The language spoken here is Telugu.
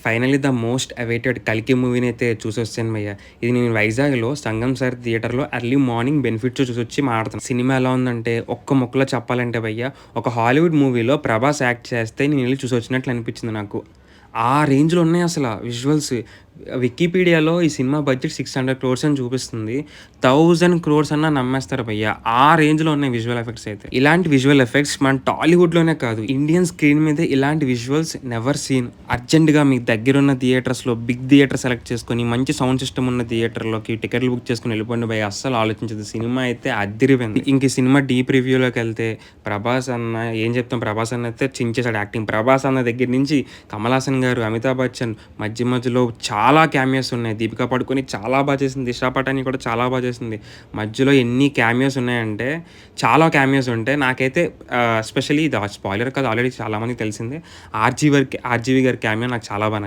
ఫైనల్లీ ద మోస్ట్ అవైటెడ్ 'కల్కి' మూవీనైతే చూసొచ్చాను భయ్య. ఇది నేను వైజాగ్‌లో సంగం సార్ థియేటర్‌లో ఎర్లీ మార్నింగ్ బెనిఫిట్ షో చూసొచ్చి మాట్లాడుతున్నా. సినిమా ఎలా ఉందంటే ఒక్క ముక్కలో చెప్పాలంటే భయ్య, ఒక హాలీవుడ్ మూవీలో ప్రభాస్ యాక్ట్ చేస్తే నేనెళ్లి చూసొచ్చినట్లు అనిపించింది నాకు. ఆ రేంజ్‌లో ఉన్నాయసల విజువల్స్. వికీపీడియాలో ఈ సినిమా బడ్జెట్ 600 క్రోర్స్ అని చూపిస్తుంది. 1000 క్రోర్స్ అన్నా నమ్మేస్తారు భయ్య. ఆ రేంజ్‌లో ఉన్నాయి విజువల్ ఎఫెక్ట్స్ అయితే. ఇలాంటి విజువల్ ఎఫెక్ట్స్ మన టాలీవుడ్‌లోనే కాదు, ఇండియన్ స్క్రీన్ మీదే ఇలాంటి విజువల్స్ నెవర్ సీన్. అర్జెంట్‌గా మీ దగ్గరున్న థియేటర్స్‌లో బిగ్ థియేటర్ సెలెక్ట్ చేసుకొని, మంచి సౌండ్ సిస్టమ్ ఉన్న థియేటర్‌లోకి టికెట్లు బుక్ చేసుకొని వెళ్ళిపోండి భయ్య. అస్సలు ఆలోచించొద్దు. సినిమా అయితే అద్దిరిపోయింది. ఇంక ఈ సినిమా డీప్ రివ్యూలోకెళ్తే ప్రభాస్ అన్న ఏం చెప్తాం, ప్రభాస్ అన్న అయితే చించేసాడు యాక్టింగ్. ప్రభాస్ అన్న దగ్గర నుంచి కమల్ హాసన్ గారు, అమితాబ్ బచ్చన్ మధ్యలో చాలా క్యామియోస్ ఉన్నాయి. దీపికా పడుకొని చాలా బా చేసింది. దిశా పటాని కూడా చాలా బా చేసింది. మధ్యలో ఎన్ని క్యామియోస్ ఉన్నాయంటే చాలా క్యామియోస్ ఉంటాయి. నాకైతే ఎస్పెషల్లీ ఇది స్పాయిలర్ కాదు, ఆల్రెడీ చాలా మందికి తెలిసిందే. ఆర్జీవి గారి క్యామియో నాకు చాలా బా నచ్చింది.